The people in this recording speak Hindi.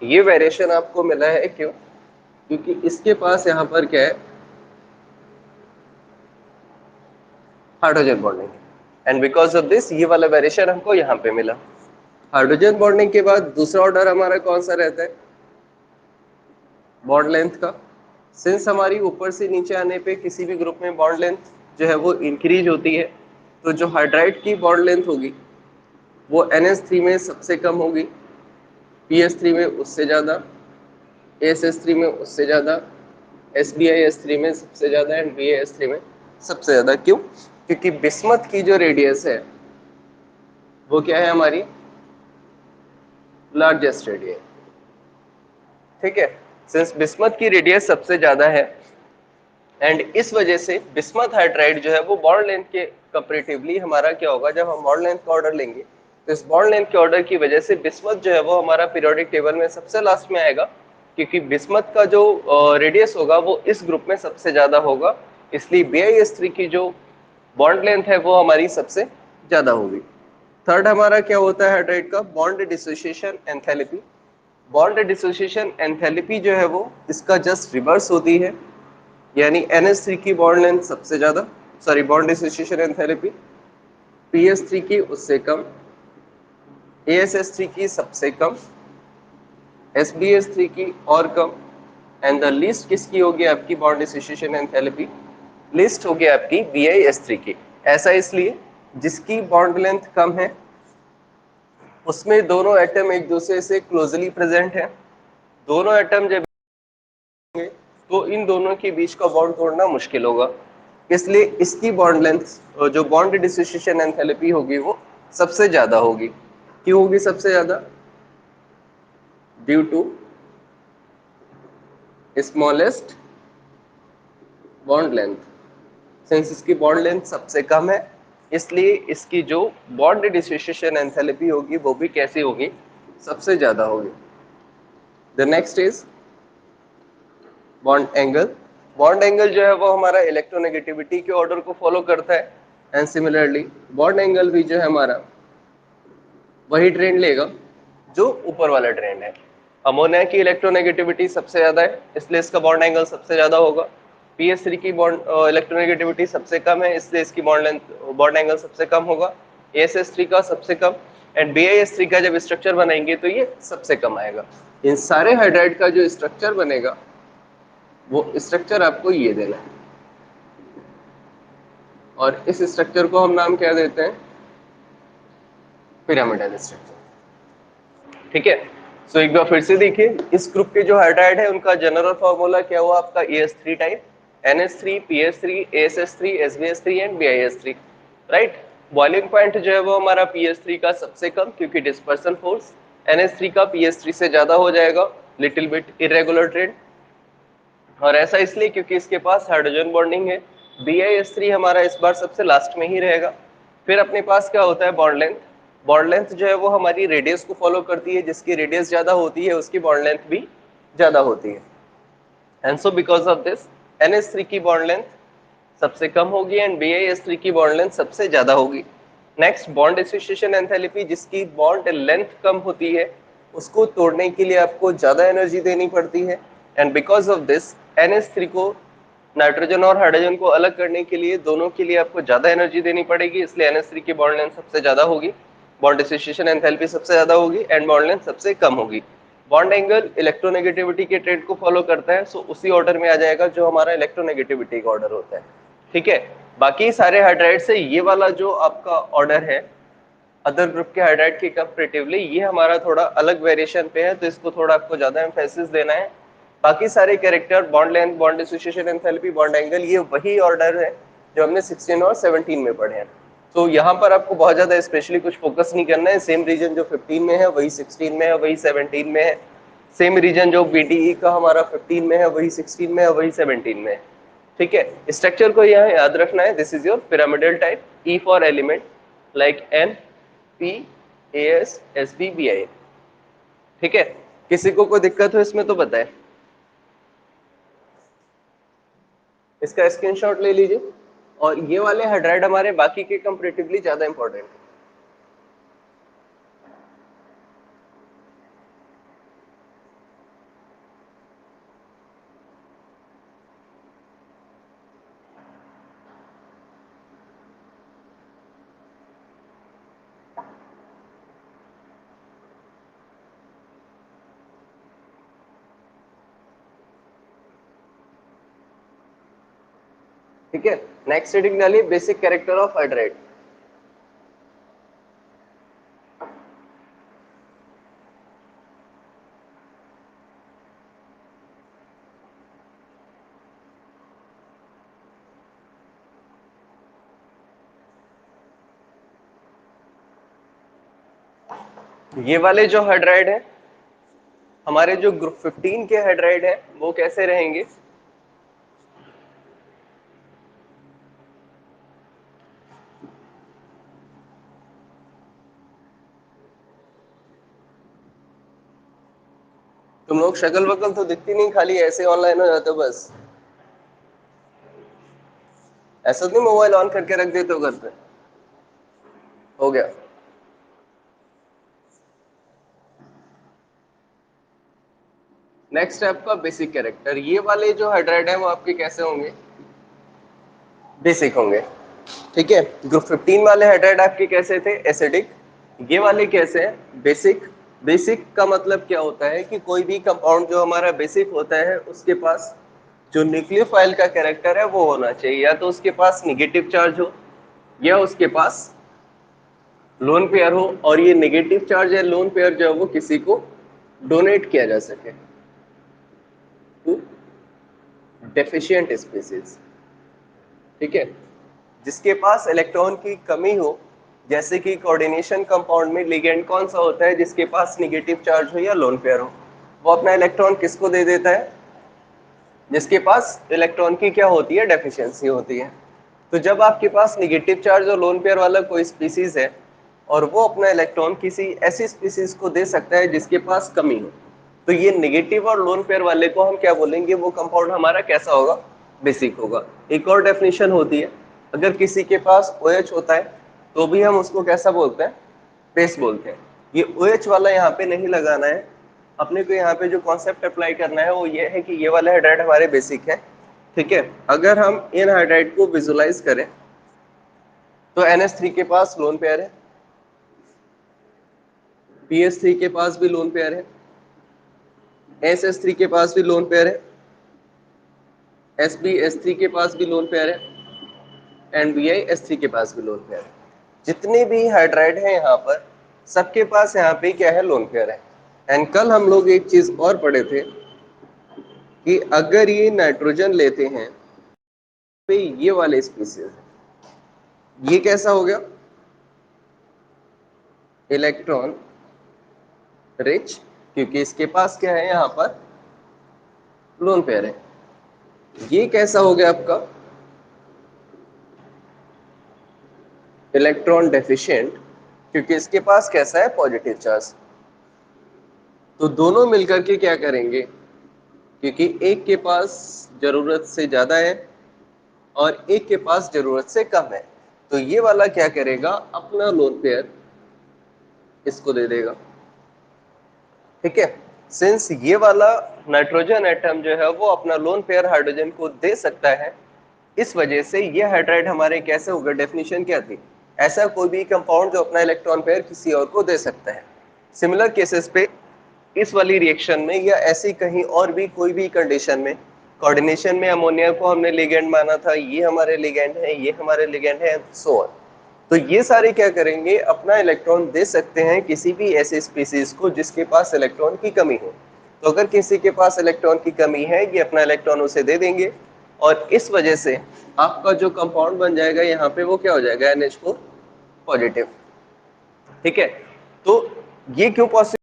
ये वेरिएशन आपको मिला है क्यों? क्योंकि इसके पास यहाँ पर क्या है, hydrogen bonding, and because of this ये वाला वेरिएशन हमको यहाँ पे मिला। हाइड्रोजन बॉन्डिंग के बाद दूसरा ऑर्डर हमारा कौन सा रहता है? बॉन्ड लेंथ का। सिंस हमारी ऊपर से नीचे आने पे किसी भी ग्रुप में बॉन्ड लेंथ जो है वो इंक्रीज होती है, तो जो हाइड्राइड की बॉन्ड लेंथ होगी वो NH3 में सबसे कम होगी, PS3 में उससे ज़्यादा, ASS3 में उससे ज़्यादा, SbIs3 में सबसे ज़्यादा एंड BaS3 में सबसे ज़्यादा। क्यों? क्योंकि बिस्मथ की जो रेडियस है वो क्या है हमारी? Largest radius. ठीक है, सिंस बिस्मथ की रेडियस सबसे ज़्यादा है एंड इस वजह से बिस्मथ हाइड्राइड जो है वो बॉन्ड लेंथ के कंपैरेटिवली हमारा क्या होगा, जब हम बॉन्ड लेंथ का ऑर्डर लेंगे तो इस बॉन्ड लेंथ के ऑर्डर की वजह से बिस्मथ जो है वो हमारा पीरियोडिक टेबल में सबसे लास्ट में आएगा, क्योंकि बिस्मथ का जो रेडियस होगा वो इस ग्रुप में सबसे ज्यादा होगा, इसलिए BiS3 की जो बॉन्ड लेंथ है वो हमारी सबसे ज्यादा होगी। थर्ड हमारा क्या होता है हाइड्राइड का? Bond dissociation enthalpy. Bond dissociation enthalpy जो है वो इसका जस्ट रिवर्स होती है, यानी NH3 की बॉन्ड लेंथ सबसे ज्यादा, sorry bond dissociation enthalpy PS3 की उससे कम, ASS3 की सबसे कम, SbS3 की और कम, एंड द लिस्ट किसकी होगी आपकी बॉन्ड डिसोसिएशन एंथैल्पी? लिस्ट होगी आपकी BiS3 की। ऐसा इसलिए जिसकी बॉन्ड लेंथ कम है उसमें दोनों एटम एक दूसरे से क्लोजली प्रेजेंट है, दोनों एटम जब तो इन दोनों के बीच का बॉन्ड तोड़ना मुश्किल होगा, इसलिए इसकी बॉन्ड लेंथ जो बॉन्ड डिसोसिएशन एंथैल्पी होगी वो सबसे ज्यादा होगी। क्यों होगी सबसे ज्यादा? Due to smallest bond length. Since इसकी बॉन्ड लेंथ सबसे कम है इसलिए इसकी जो बॉन्ड डिसोसिएशन एंथैल्पी होगी वो भी कैसी होगी? सबसे ज्यादा होगी। The next is bond angle. Bond angle जो है वो हमारा इलेक्ट्रोनेगेटिविटी के ऑर्डर को फॉलो करता है एंड सिमिलरली बॉन्ड एंगल भी जो है हमारा वही ट्रेंड लेगा जो ऊपर वाला ट्रेंड है। अमोनिया की इलेक्ट्रोनेगेटिविटी सबसे ज्यादा है इसलिए इसका बॉन्ड एंगल सबसे ज्यादा होगा। PS3 की बॉन्ड इलेक्ट्रोनेगेटिविटी सबसे कम है इसलिए इसकी बॉन्ड एंगल सबसे कम होगा। ASS3 का सबसे कम, एंड BiS3 का जब स्ट्रक्चर बनाएंगे तो ये सबसे कम आएगा। इन सारे हाइड्राइड का जो स्ट्रक्चर बनेगा वो स्ट्रक्चर आपको ये देना है, और इस स्ट्रक्चर को हम नाम क्या देते हैं? Pyramidal structure. ठीक है, सो एक बार फिर से देखिए, इस ग्रुप के जो हाइड्राइड है उनका जनरल फॉर्मूला क्या हुआ आपका? AS3 type, NH3, PS3, ASS3, SbS3 and BiS3, right. Boiling point जो है वो हमारा PS3 का सबसे कम, क्योंकि डिस्पर्सन फोर्स NH3 का PS3 से ज्यादा हो जाएगा, लिटिल बिट इरेगुलर ट्रेंड, और ऐसा इसलिए क्योंकि इसके पास हाइड्रोजन बॉन्डिंग है। BiS3 हमारा इस बार सबसे लास्ट में ही रहेगा। फिर अपने पास क्या होता है? Bond length. बॉन्ड लेंथ जो है वो हमारी रेडियस को फॉलो करती है, जिसकी रेडियस ज्यादा होती है उसकी बॉन्ड लेंथ भी ज्यादा होती है, and so because of this NH3 की बॉन्ड लेंथ सबसे कम होगी एंड BiS3 की बॉन्ड लेंथ सबसे ज्यादा होगी। नेक्स्ट बॉन्ड डिसोसिएशन एंथैल्पी, जिसकी बॉन्ड लेंथ कम होती है उसको तोड़ने के लिए आपको ज्यादा एनर्जी देनी पड़ती है, and because of this NH3 को नाइट्रोजन और हाइड्रोजन को अलग करने के लिए दोनों के लिए आपको ज्यादा एनर्जी देनी पड़ेगी, इसलिए NH3 की बॉन्ड लेंथ सबसे ज्यादा होगी, बॉन्ड डिसोसिएशन एंथैल्पी सबसे ज्यादा होगी एंड बॉन्ड लेंथ सबसे कम होगी। बॉन्ड एंगल इलेक्ट्रोनेगेटिविटी के ट्रेड को फॉलो करता है, सो उसी ऑर्डर में आ जाएगा जो हमारा इलेक्ट्रोनेगेटिविटी का ऑर्डर होता है। ठीक है, बाकी सारे हाइड्राइड से ये वाला जो आपका ऑर्डर है अदर ग्रुप के हाइड्राइड के कंपैरेटिवली ये हमारा थोड़ा अलग वेरिएशन पे है, तो इसको थोड़ा आपको ज्यादा एम्फेसिस देना है। बाकी सारे character bond length, bond dissociation enthalpy, bond angle, ये वही ऑर्डर है जो हमने 16 और 17 में पढ़े हैं। तो यहाँ पर आपको बहुत ज्यादा स्पेशली कुछ फोकस नहीं करना है, सेम रीजन जो 15 में है वही 16 में है, वही 17 में है, सेम रीजन जो BTE का हमारा 15 में है वही 16 में है, वही 17 में है। ठीक है, स्ट्रक्चर को यहाँ याद रखना है, this is your pyramidal type, E for element like N P AS SB BI। ठीक है, किसी को कोई दिक्कत हो इसमें तो बताए, इसका स्क्रीनशॉट ले लीजिए। और ये वाले हाइड्राइड हमारे बाकी के कंपैरेटिवली ज्यादा इंपॉर्टेंट है। ठीक है, नेक्स्ट हेडिंग डालिए बेसिक कैरेक्टर ऑफ हाइड्राइड। ये वाले जो हाइड्राइड है, हमारे जो ग्रुप 15 के हाइड्राइड है, वो कैसे रहेंगे? तुम लोग शक्ल वकल तो दिखती नहीं, खाली ऐसे ऑनलाइन हो जाते हो बस। ऐसा नहीं मोबाइल ऑन करके रख देते हो घर पे? हो गया। नेक्स्ट है आपका बेसिक कैरेक्टर। ये वाले जो हाइड्राइड है वो आपके कैसे होंगे? बेसिक होंगे। ठीक है, ग्रुप 15 वाले हाइड्राइड आपके कैसे थे? एसिडिक। ये वाले कैसे हैं? बेसिक। बेसिक का मतलब क्या होता है कि कोई भी कंपाउंड जो हमारा बेसिक होता है उसके पास जो न्यूक्लियोफाइल का कैरेक्टर है वो होना चाहिए, या तो उसके पास निगेटिव चार्ज हो या उसके पास लोन पेयर हो, और ये नेगेटिव चार्ज या लोन पेयर जो है वो किसी को डोनेट किया जा सके टू डेफिशिएंट स्पीसीज। ठीक है, जिसके पास इलेक्ट्रॉन की कमी हो, जैसे कि कोऑर्डिनेशन कंपाउंड में लिगेंड कौन सा होता है जिसके पास निगेटिव चार्ज हो या लोन पेयर हो, वो अपना इलेक्ट्रॉन किसको दे देता है? जिसके पास इलेक्ट्रॉन की क्या होती है? डेफिशिएंसी होती है। तो जब आपके पास निगेटिव चार्ज और लोन पेयर वाला कोई स्पीसीज है और वो अपना इलेक्ट्रॉन किसी ऐसी स्पीसीज को दे सकता है जिसके पास कमी हो, तो ये नेगेटिव और लोन पेयर वाले को हम क्या बोलेंगे? वो कंपाउंड हमारा कैसा होगा? बेसिक होगा। एक और डेफिनेशन होती है, अगर किसी के पास OH होता है तो भी हम उसको कैसा बोलते हैं? बेस बोलते हैं। ये OH वाला यहाँ पे नहीं लगाना है, अपने को यहाँ पे जो कॉन्सेप्ट अप्लाई करना है वो ये है कि ये वाले हाइड्राइड हमारे बेसिक है। ठीक है, अगर हम इन हाइड्राइड को विजुलाइज करें तो NH3 के पास लोन पेयर है, PH3 के पास भी लोन पेयर है, SH3 के पास भी लोन पेयर है, SbH3 के पास भी लोन पेयर है, एंड BiH3 के पास भी लोन पेयर है। जितने भी हाइड्राइड हैं यहाँ पर सबके पास यहाँ पे क्या है? लोन पेयर है। एंड कल हम लोग एक चीज और पढ़े थे कि अगर ये नाइट्रोजन लेते हैं तो ये वाले स्पीसीज, ये कैसा हो गया? इलेक्ट्रॉन रिच, क्योंकि इसके पास क्या है? यहाँ पर लोन पेयर है। ये कैसा हो गया आपका? इलेक्ट्रॉन डेफिशिएंट, क्योंकि इसके पास कैसा है? Positive charge. तो दोनों मिलकर के क्या करेंगे? क्योंकि एक के पास जरूरत से ज्यादा है और एक के पास जरूरत से कम है, तो ये वाला क्या करेगा? अपना लोन पेयर इसको दे देगा। ठीक है, सिंस ये वाला नाइट्रोजन एटम जो है वो अपना लोन पेयर हाइड्रोजन को दे सकता है, इस वजह से ये हाइड्राइड हमारे कैसे होगा? डेफिनेशन क्या थी? ऐसा कोई भी कंपाउंड जो अपना इलेक्ट्रॉन पेयर किसी और को दे सकता है। सिमिलर केसेस पे इस वाली रिएक्शन में या ऐसी कहीं और भी कोई भी कंडीशन में, कोऑर्डिनेशन में अमोनिया को हमने लिगेंड माना था, ये हमारे लिगेंड है, ये हमारे लिगेंड है, सो ऑन। तो ये सारे क्या करेंगे? अपना इलेक्ट्रॉन दे सकते हैं किसी भी ऐसे स्पीसीज को जिसके पास इलेक्ट्रॉन की कमी हो। तो अगर किसी के पास इलेक्ट्रॉन की कमी है, ये अपना इलेक्ट्रॉन उसे दे देंगे, और इस वजह से आपका जो कंपाउंड बन जाएगा यहाँ पे वो क्या हो जाएगा? NH4 positive. ठीक है, तो ये क्यों पॉसिबल